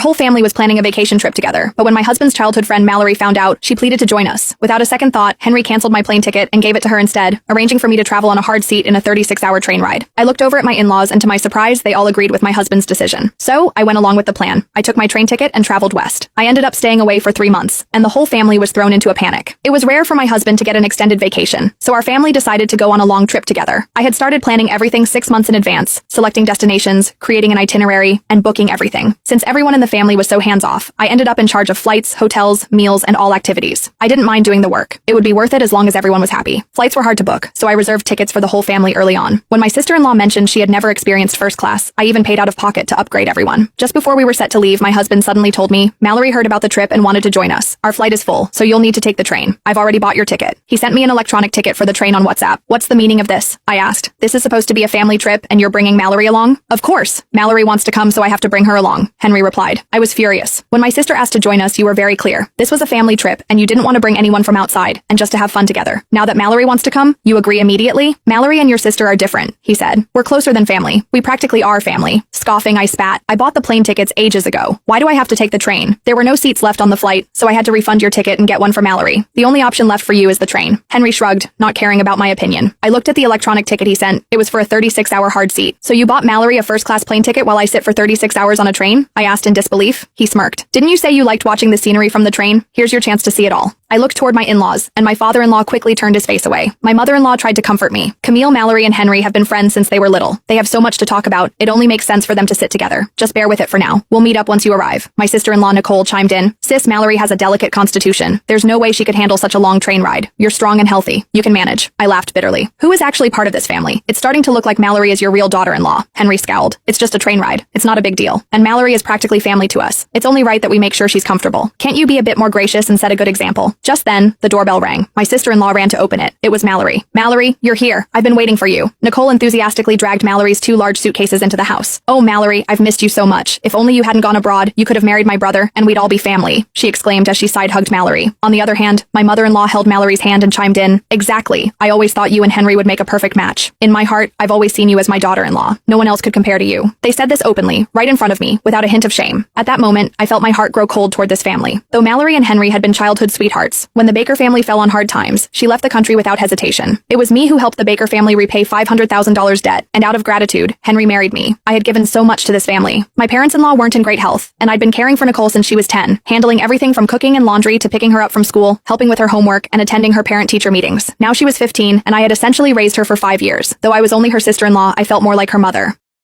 Our whole family was planning a vacation trip together, but when my husband's childhood friend Mallory found out, she pleaded to join us. Without a second thought, Henry canceled my plane ticket and gave it to her instead, arranging for me to travel on a hard seat in a 36-hour train ride. I looked over at my in-laws, and to my surprise, they all agreed with my husband's decision. So, I went along with the plan. I took my train ticket and traveled west. I ended up staying away for 3 months, and the whole family was thrown into a panic. It was rare for my husband to get an extended vacation, so our family decided to go on a long trip together. I had started planning everything 6 months in advance, selecting destinations, creating an itinerary, and booking everything. Since everyone in the family was so hands-off, I ended up in charge of flights, hotels, meals, and all activities. I didn't mind doing the work. It would be worth it as long as everyone was happy. Flights were hard to book, so I reserved tickets for the whole family early on. When my sister-in-law mentioned she had never experienced first class, I even paid out of pocket to upgrade everyone. Just before we were set to leave, my husband suddenly told me, "Mallory heard about the trip and wanted to join us. Our flight is full, so you'll need to take the train. I've already bought your ticket." He sent me an electronic ticket for the train on WhatsApp. "What's the meaning of this?" I asked. "This is supposed to be a family trip, and you're bringing Mallory along?" "Of course. Mallory wants to come, so I have to bring her along," Henry replied. I was furious. "When my sister asked to join us, you were very clear. This was a family trip, and you didn't want to bring anyone from outside, and just to have fun together. Now that Mallory wants to come, you agree immediately?" "Mallory and your sister are different," he said. "We're closer than family. We practically are family." Scoffing, I spat. "I bought the plane tickets ages ago. Why do I have to take the train? There were no seats left on the flight, so I had to refund your ticket and get one for Mallory. The only option left for you is the train." Henry shrugged, not caring about my opinion. I looked at the electronic ticket he sent. It was for a 36-hour hard seat. "So you bought Mallory a first-class plane ticket while I sit for 36 hours on a train?" I asked in disbelief. He smirked. "Didn't you say you liked watching the scenery from the train? Here's your chance to see it all." I looked toward my in-laws, and my father-in-law quickly turned his face away. My mother-in-law tried to comfort me. "Camille, Mallory, and Henry have been friends since they were little. They have so much to talk about. It only makes sense for them to sit together. Just bear with it for now. We'll meet up once you arrive." My sister-in-law Nicole chimed in. "Sis, Mallory has a delicate constitution. There's no way she could handle such a long train ride. You're strong and healthy. You can manage." I laughed bitterly. "Who is actually part of this family? It's starting to look like Mallory is your real daughter-in-law." Henry scowled. "It's just a train ride. It's not a big deal. And Mallory is practically family to us. It's only right that we make sure she's comfortable. Can't you be a bit more gracious and set a good example?" Just then, the doorbell rang. My sister-in-law ran to open it. It was Mallory. "Mallory, you're here. I've been waiting for you." Nicole enthusiastically dragged Mallory's 2 large suitcases into the house. "Oh, Mallory, I've missed you so much. If only you hadn't gone abroad, you could have married my brother, and we'd all be family," she exclaimed as she side-hugged Mallory. On the other hand, my mother-in-law held Mallory's hand and chimed in. "Exactly. I always thought you and Henry would make a perfect match. In my heart, I've always seen you as my daughter-in-law. No one else could compare to you." They said this openly, right in front of me, without a hint of shame. At that moment, I felt my heart grow cold toward this family. Though Mallory and Henry had been childhood sweethearts, when the Baker family fell on hard times, she left the country without hesitation. It was me who helped the Baker family repay $500,000 debt, and out of gratitude, Henry married me. I had given so much to this family. My parents-in-law weren't in great health, and I'd been caring for Nicole since she was 10, handling everything from cooking and laundry to picking her up from school, helping with her homework, and attending her parent-teacher meetings. Now she was 15, and I had essentially raised her for 5 years. Though I was only her sister-in-law, I felt more like her mother.